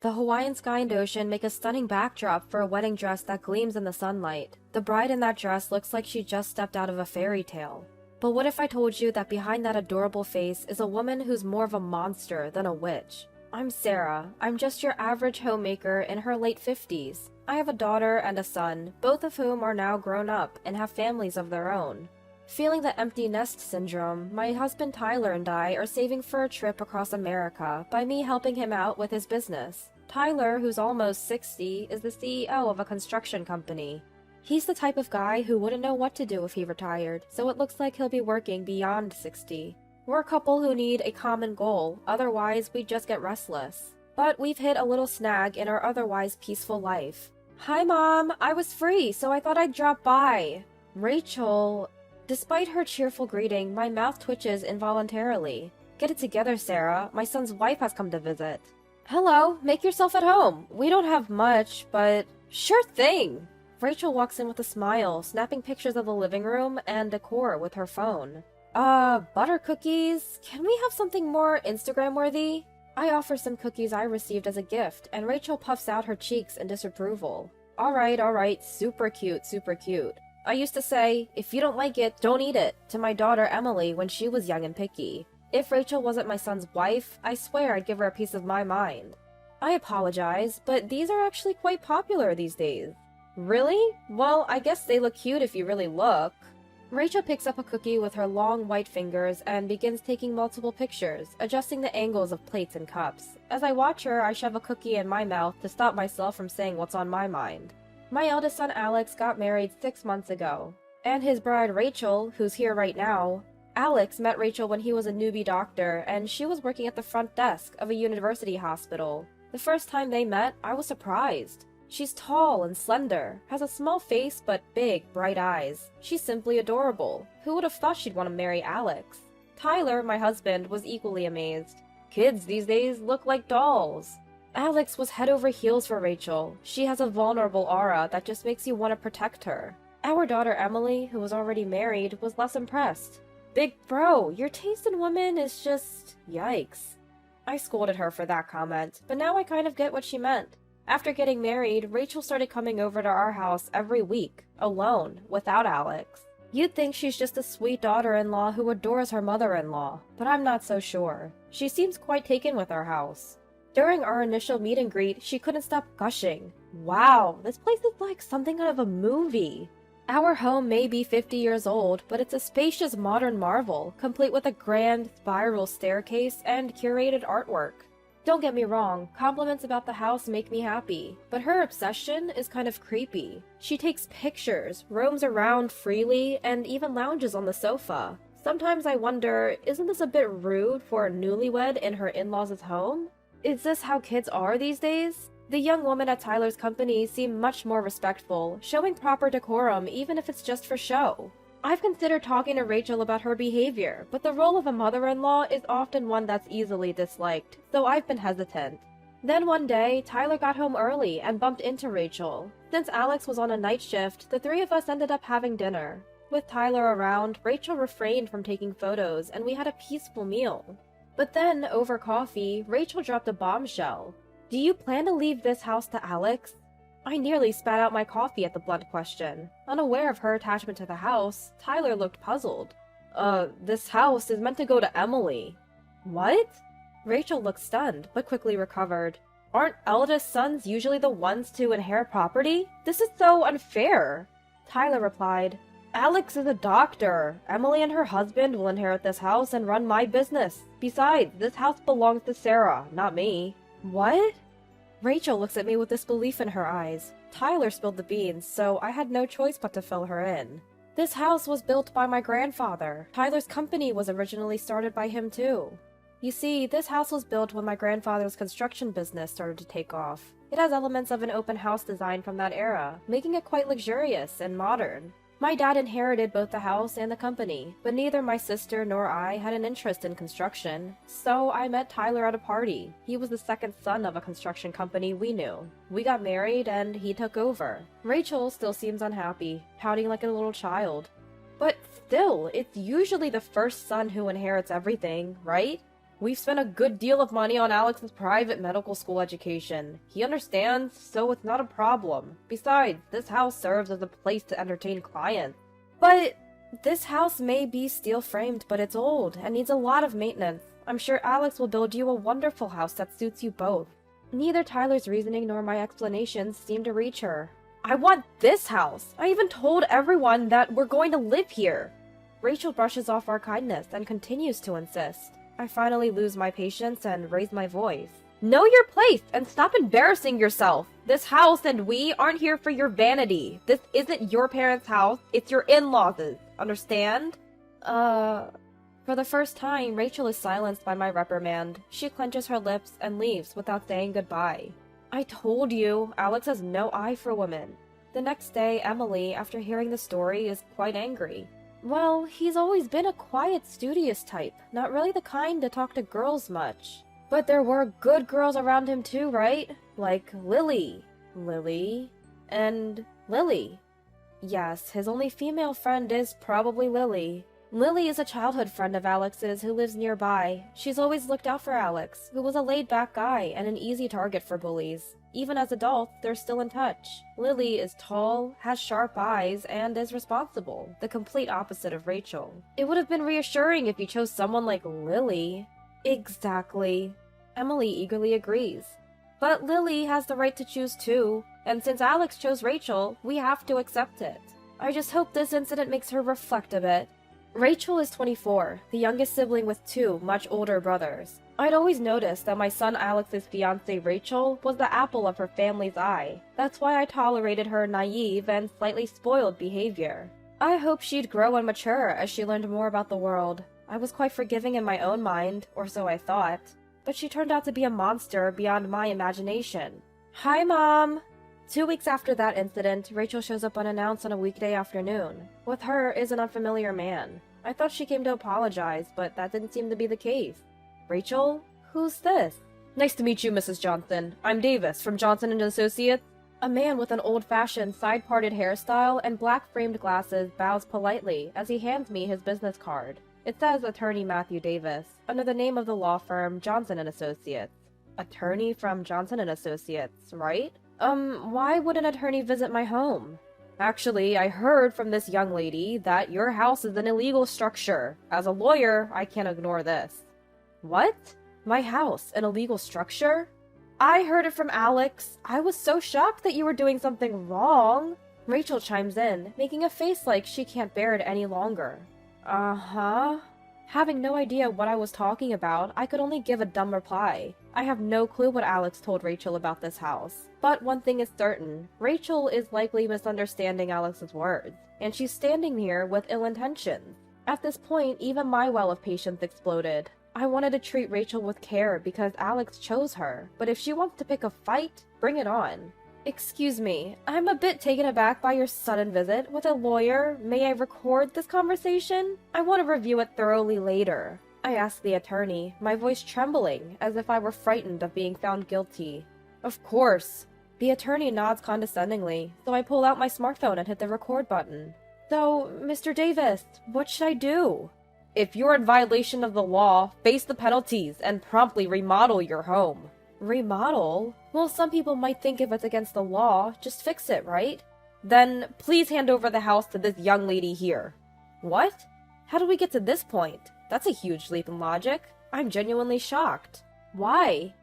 The Hawaiian sky and ocean make a stunning backdrop for a wedding dress that gleams in the sunlight. The bride in that dress looks like she just stepped out of a fairy tale. But what if I told you that behind that adorable face is a woman who's more of a monster than a witch? I'm Sarah. I'm just your average homemaker in her late 50s. I have a daughter and a son, both of whom are now grown up and have families of their own. Feeling the empty nest syndrome, my husband Tyler and I are saving for a trip across America by me helping him out with his business. Tyler, who's almost 60, is the CEO of a construction company. He's the type of guy who wouldn't know what to do if he retired, so it looks like he'll be working beyond 60. We're a couple who need a common goal, otherwise we'd just get restless. But we've hit a little snag in our otherwise peaceful life. Hi Mom, I was free, so I thought I'd drop by. Rachel... Despite her cheerful greeting, my mouth twitches involuntarily. Get it together, Sarah. My son's wife has come to visit. Hello, make yourself at home. We don't have much, but... Sure thing! Rachel walks in with a smile, snapping pictures of the living room and decor with her phone. Butter cookies? Can we have something more Instagram-worthy? I offer some cookies I received as a gift, and Rachel puffs out her cheeks in disapproval. Alright, super cute, super cute. I used to say, if you don't like it, don't eat it, to my daughter Emily when she was young and picky. If Rachel wasn't my son's wife, I swear I'd give her a piece of my mind. I apologize, but these are actually quite popular these days. Really? Well, I guess they look cute if you really look. Rachel picks up a cookie with her long white fingers and begins taking multiple pictures, adjusting the angles of plates and cups. As I watch her, I shove a cookie in my mouth to stop myself from saying what's on my mind. My eldest son Alex got married 6 months ago, and his bride Rachel, who's here right now. Alex met Rachel when he was a newbie doctor, and she was working at the front desk of a university hospital. The first time they met, I was surprised. She's tall and slender, has a small face but big, bright eyes. She's simply adorable. Who would have thought she'd want to marry Alex? Tyler, my husband, was equally amazed. Kids these days look like dolls. Alex was head over heels for Rachel. She has a vulnerable aura that just makes you want to protect her. Our daughter Emily, who was already married, was less impressed. Big bro, your taste in women is just... yikes. I scolded her for that comment, but now I kind of get what she meant. After getting married, Rachel started coming over to our house every week, alone, without Alex. You'd think she's just a sweet daughter-in-law who adores her mother-in-law, but I'm not so sure. She seems quite taken with our house. During our initial meet and greet, she couldn't stop gushing. Wow, this place is like something out of a movie. Our home may be 50 years old, but it's a spacious modern marvel, complete with a grand spiral staircase and curated artwork. Don't get me wrong, compliments about the house make me happy, but her obsession is kind of creepy. She takes pictures, roams around freely, and even lounges on the sofa. Sometimes I wonder, isn't this a bit rude for a newlywed in her in-laws' home? Is this how kids are these days? The young woman at Tyler's company seemed much more respectful, showing proper decorum even if it's just for show. I've considered talking to Rachel about her behavior, but the role of a mother-in-law is often one that's easily disliked, so I've been hesitant. Then one day, Tyler got home early and bumped into Rachel. Since Alex was on a night shift, the three of us ended up having dinner. With Tyler around, Rachel refrained from taking photos, and we had a peaceful meal. But then, over coffee, Rachel dropped a bombshell. Do you plan to leave this house to Alex? I nearly spat out my coffee at the blunt question. Unaware of her attachment to the house, Tyler looked puzzled. This house is meant to go to Emily. What? Rachel looked stunned, but quickly recovered. Aren't eldest sons usually the ones to inherit property? This is so unfair. Tyler replied, Alex is a doctor. Emily and her husband will inherit this house and run my business. Besides, this house belongs to Sarah, not me. What? Rachel looks at me with disbelief in her eyes. Tyler spilled the beans, so I had no choice but to fill her in. This house was built by my grandfather. Tyler's company was originally started by him too. You see, this house was built when my grandfather's construction business started to take off. It has elements of an open house design from that era, making it quite luxurious and modern. My dad inherited both the house and the company, but neither my sister nor I had an interest in construction, so I met Tyler at a party. He was the second son of a construction company we knew. We got married and he took over. Rachel still seems unhappy, pouting like a little child. But still, it's usually the first son who inherits everything, right? We've spent a good deal of money on Alex's private medical school education. He understands, so it's not a problem. Besides, this house serves as a place to entertain clients. But this house may be steel-framed, but it's old and needs a lot of maintenance. I'm sure Alex will build you a wonderful house that suits you both. Neither Tyler's reasoning nor my explanations seemed to reach her. I want this house! I even told everyone that we're going to live here! Rachel brushes off our kindness and continues to insist. I finally lose my patience and raise my voice. Know your place and stop embarrassing yourself! This house and we aren't here for your vanity. This isn't your parents' house, it's your in-laws'. Understand? For the first time, Rachel is silenced by my reprimand. She clenches her lips and leaves without saying goodbye. I told you, Alex has no eye for women. The next day, Emily, after hearing the story, is quite angry. Well, he's always been a quiet, studious type, not really the kind to talk to girls much. But there were good girls around him too, right? Like Lily. And Lily. Yes, his only female friend is probably Lily. Lily is a childhood friend of Alex's who lives nearby. She's always looked out for Alex, who was a laid-back guy and an easy target for bullies. Even as adults, they're still in touch. Lily is tall, has sharp eyes, and is responsible, the complete opposite of Rachel. It would have been reassuring if you chose someone like Lily. Exactly. Emily eagerly agrees. But Lily has the right to choose too, and since Alex chose Rachel, we have to accept it. I just hope this incident makes her reflect a bit. Rachel is 24, the youngest sibling with two much older brothers. I'd always noticed that my son Alex's fiancée Rachel was the apple of her family's eye. That's why I tolerated her naive and slightly spoiled behavior. I hoped she'd grow and mature as she learned more about the world. I was quite forgiving in my own mind, or so I thought. But she turned out to be a monster beyond my imagination. Hi, Mom! 2 weeks after that incident, Rachel shows up unannounced on a weekday afternoon. With her is an unfamiliar man. I thought she came to apologize, but that didn't seem to be the case. Rachel? Who's this? Nice to meet you, Mrs. Johnson. I'm Davis, from Johnson & Associates. A man with an old-fashioned, side-parted hairstyle and black-framed glasses bows politely as he hands me his business card. It says Attorney Matthew Davis, under the name of the law firm Johnson & Associates. Attorney from Johnson & Associates, right? Why would an attorney visit my home? Actually, I heard from this young lady that your house is an illegal structure. As a lawyer, I can't ignore this. What? My house, an illegal structure? I heard it from Alex. I was so shocked that you were doing something wrong. Rachel chimes in, making a face like she can't bear it any longer. Uh-huh. Having no idea what I was talking about, I could only give a dumb reply. I have no clue what Alex told Rachel about this house. But one thing is certain, Rachel is likely misunderstanding Alex's words, and she's standing here with ill intentions. At this point, even my well of patience exploded. I wanted to treat Rachel with care because Alex chose her, but if she wants to pick a fight, bring it on. Excuse me, I'm a bit taken aback by your sudden visit with a lawyer. May I record this conversation? I want to review it thoroughly later. I asked the attorney, my voice trembling, as if I were frightened of being found guilty. Of course. The attorney nods condescendingly, so I pull out my smartphone and hit the record button. So, Mr. Davis, what should I do? If you're in violation of the law, face the penalties and promptly remodel your home. Remodel? Well, some people might think if it's against the law, just fix it, right? Then, please hand over the house to this young lady here. What? How did we get to this point? That's a huge leap in logic. I'm genuinely shocked. Why?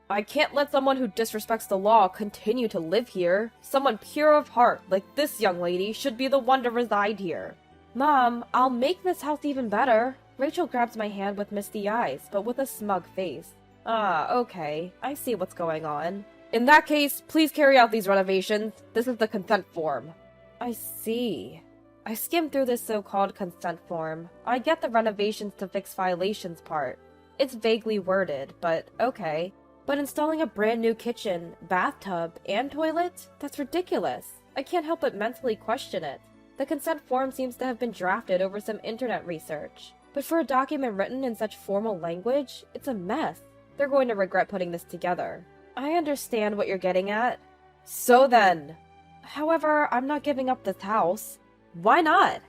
I can't let someone who disrespects the law continue to live here. Someone pure of heart, like this young lady, should be the one to reside here. Mom, I'll make this house even better. Rachel grabs my hand with misty eyes, but with a smug face. Ah, okay. I see what's going on. In that case, please carry out these renovations. This is the consent form. I see. I skimmed through this so-called consent form. I get the renovations to fix violations part. It's vaguely worded, but okay. But installing a brand new kitchen, bathtub, and toilet? That's ridiculous. I can't help but mentally question it. The consent form seems to have been drafted over some internet research. But for a document written in such formal language, it's a mess. They're going to regret putting this together. I understand what you're getting at. So then. However, I'm not giving up this house. Why not?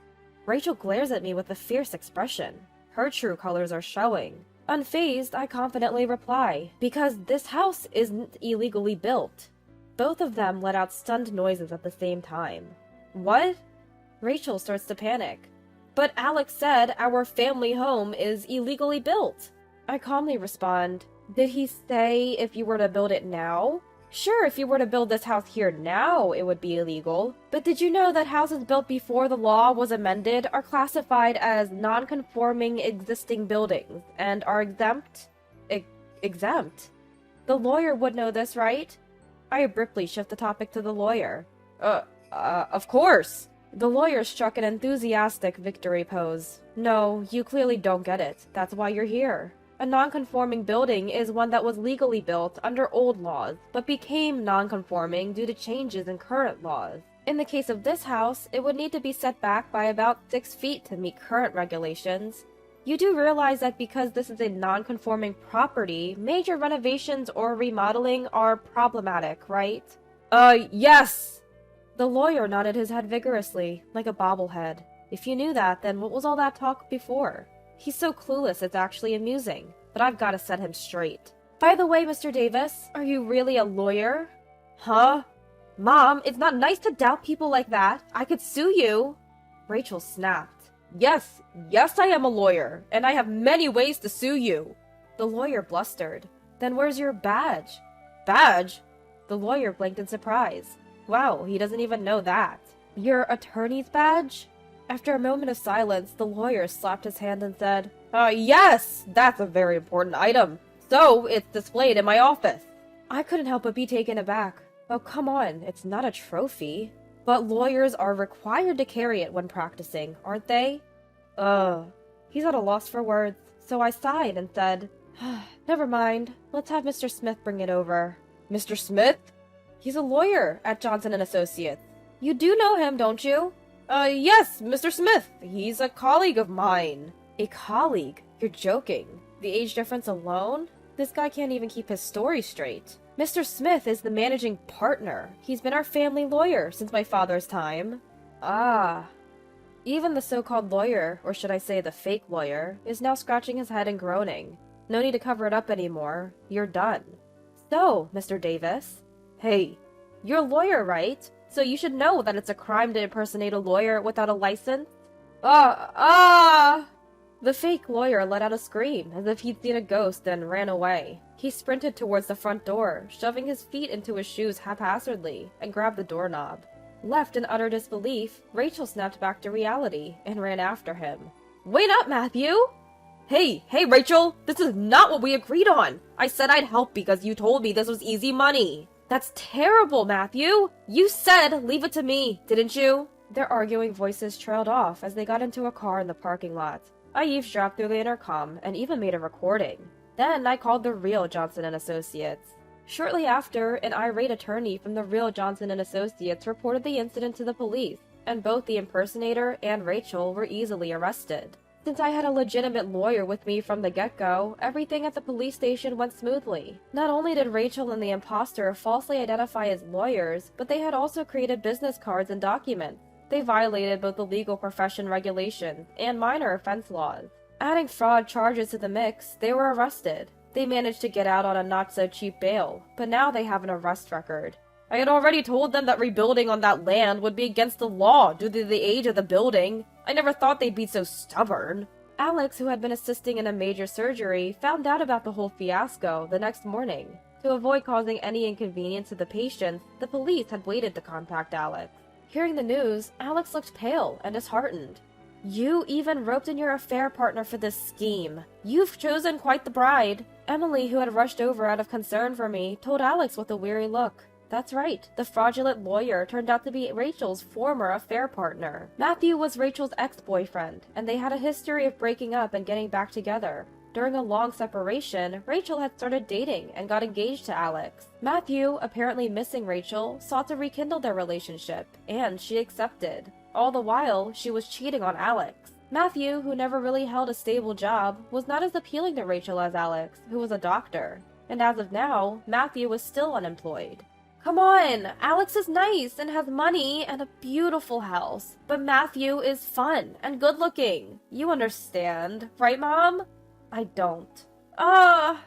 Rachel glares at me with a fierce expression. Her true colors are showing. Unfazed, I confidently reply, because this house isn't illegally built. Both of them let out stunned noises at the same time. What? Rachel starts to panic. But Alex said our family home is illegally built. I calmly respond, did he say if you were to build it now? Sure, if you were to build this house here now, it would be illegal. But did you know that houses built before the law was amended are classified as non-conforming existing buildings and are exempt? Exempt? The lawyer would know this, right? I abruptly shift the topic to the lawyer. Of course. The lawyer struck an enthusiastic victory pose. No, you clearly don't get it. That's why you're here. A non-conforming building is one that was legally built under old laws, but became non-conforming due to changes in current laws. In the case of this house, it would need to be set back by about 6 feet to meet current regulations. You do realize that because this is a non-conforming property, major renovations or remodeling are problematic, right? Yes! The lawyer nodded his head vigorously, like a bobblehead. If you knew that, then what was all that talk before? He's so clueless it's actually amusing, but I've got to set him straight. By the way, Mr. Davis, are you really a lawyer? Huh? Mom, it's not nice to doubt people like that. I could sue you. Rachel snapped. Yes, I am a lawyer, and I have many ways to sue you. The lawyer blustered. Then where's your badge? Badge? The lawyer blinked in surprise. Wow, he doesn't even know that. Your attorney's badge? After a moment of silence, the lawyer slapped his hand and said, yes, that's a very important item. So, it's displayed in my office. I couldn't help but be taken aback. Oh, come on, it's not a trophy. But lawyers are required to carry it when practicing, aren't they? He's at a loss for words, so I sighed and said, never mind, let's have Mr. Smith bring it over. Mr. Smith? He's a lawyer at Johnson & Associates. You do know him, don't you? Yes, Mr. Smith. He's a colleague of mine. A colleague? You're joking. The age difference alone? This guy can't even keep his story straight. Mr. Smith is the managing partner. He's been our family lawyer since my father's time. Ah. Even the so-called lawyer, or should I say the fake lawyer, is now scratching his head and groaning. No need to cover it up anymore. You're done. So, Mr. Davis. Hey, you're a lawyer, right? So you should know that it's a crime to impersonate a lawyer without a license. The fake lawyer let out a scream, as if he'd seen a ghost, and ran away. He sprinted towards the front door, shoving his feet into his shoes haphazardly, and grabbed the doorknob. Left in utter disbelief, Rachel snapped back to reality, and ran after him. Wait up, Matthew! Hey, Rachel! This is not what we agreed on! I said I'd help because you told me this was easy money! That's terrible, Matthew! You said leave it to me, didn't you? Their arguing voices trailed off as they got into a car in the parking lot. I eavesdropped through the intercom and even made a recording. Then I called the real Johnson & Associates. Shortly after, an irate attorney from the real Johnson & Associates reported the incident to the police, and both the impersonator and Rachel were easily arrested. Since I had a legitimate lawyer with me from the get-go, everything at the police station went smoothly. Not only did Rachel and the imposter falsely identify as lawyers, but they had also created business cards and documents. They violated both the legal profession regulations and minor offense laws. Adding fraud charges to the mix, they were arrested. They managed to get out on a not-so-cheap bail, but now they have an arrest record. I had already told them that rebuilding on that land would be against the law due to the age of the building. I never thought they'd be so stubborn. Alex, who had been assisting in a major surgery, found out about the whole fiasco the next morning. To avoid causing any inconvenience to the patients, the police had waited to contact Alex. Hearing the news, Alex looked pale and disheartened. You even roped in your affair partner for this scheme. You've chosen quite the bride. Emily, who had rushed over out of concern for me, told Alex with a weary look. That's right, the fraudulent lawyer turned out to be Rachel's former affair partner. Matthew was Rachel's ex-boyfriend, and they had a history of breaking up and getting back together. During a long separation, Rachel had started dating and got engaged to Alex. Matthew, apparently missing Rachel, sought to rekindle their relationship, and she accepted. All the while, she was cheating on Alex. Matthew, who never really held a stable job, was not as appealing to Rachel as Alex, who was a doctor. And as of now, Matthew was still unemployed. Come on, Alex is nice and has money and a beautiful house, but Matthew is fun and good-looking. You understand, right, Mom? I don't. Ah!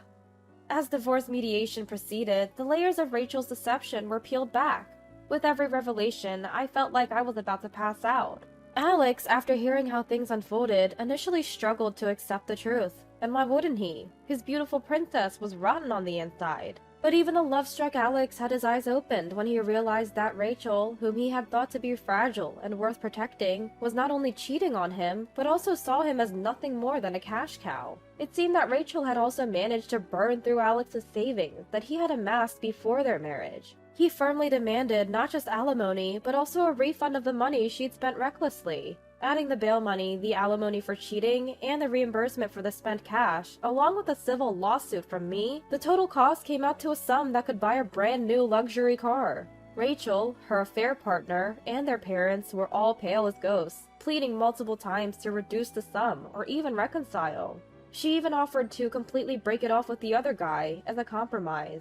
As divorce mediation proceeded, the layers of Rachel's deception were peeled back. With every revelation, I felt like I was about to pass out. Alex, after hearing how things unfolded, initially struggled to accept the truth. And why wouldn't he? His beautiful princess was rotten on the inside. But even the love-struck Alex had his eyes opened when he realized that Rachel, whom he had thought to be fragile and worth protecting, was not only cheating on him, but also saw him as nothing more than a cash cow. It seemed that Rachel had also managed to burn through Alex's savings that he had amassed before their marriage. He firmly demanded not just alimony, but also a refund of the money she'd spent recklessly. Adding the bail money, the alimony for cheating, and the reimbursement for the spent cash, along with a civil lawsuit from me, the total cost came out to a sum that could buy a brand new luxury car. Rachel, her affair partner, and their parents were all pale as ghosts, pleading multiple times to reduce the sum or even reconcile. She even offered to completely break it off with the other guy as a compromise.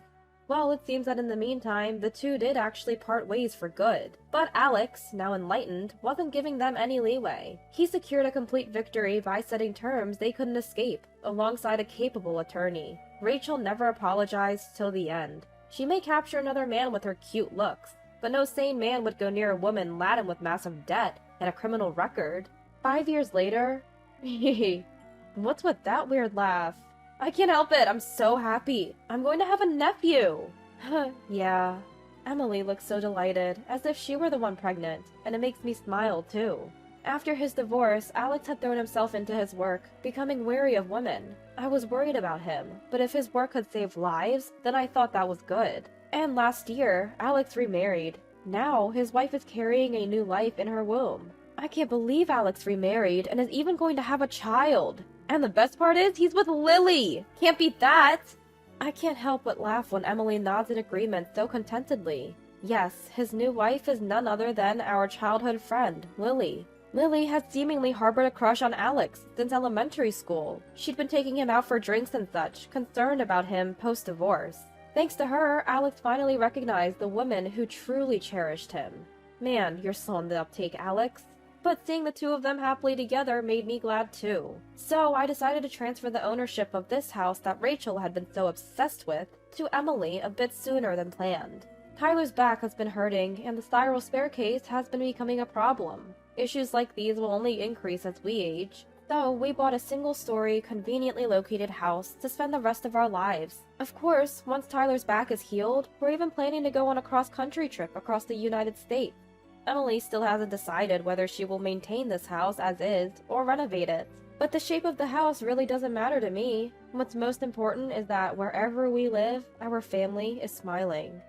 Well, it seems that in the meantime, the two did actually part ways for good. But Alex, now enlightened, wasn't giving them any leeway. He secured a complete victory by setting terms they couldn't escape, alongside a capable attorney. Rachel never apologized till the end. She may capture another man with her cute looks, but no sane man would go near a woman laden with massive debt and a criminal record. 5 years later... What's with that weird laugh? I can't help it, I'm so happy. I'm going to have a nephew! Yeah. Emily looks so delighted, as if she were the one pregnant, and it makes me smile too. After his divorce, Alex had thrown himself into his work, becoming wary of women. I was worried about him, but if his work could save lives, then I thought that was good. And last year, Alex remarried. Now, his wife is carrying a new life in her womb. I can't believe Alex remarried and is even going to have a child. And the best part is, he's with Lily! Can't beat that! I can't help but laugh when Emily nods in agreement so contentedly. Yes, his new wife is none other than our childhood friend, Lily. Lily had seemingly harbored a crush on Alex since elementary school. She'd been taking him out for drinks and such, concerned about him post-divorce. Thanks to her, Alex finally recognized the woman who truly cherished him. Man, you're slow on the uptake, Alex. But seeing the two of them happily together made me glad too. So I decided to transfer the ownership of this house that Rachel had been so obsessed with to Emily a bit sooner than planned. Tyler's back has been hurting, and the spiral staircase has been becoming a problem. Issues like these will only increase as we age. So we bought a single-story, conveniently located house to spend the rest of our lives. Of course, once Tyler's back is healed, we're even planning to go on a cross-country trip across the United States. Emily still hasn't decided whether she will maintain this house as is or renovate it. But the shape of the house really doesn't matter to me. What's most important is that wherever we live, our family is smiling.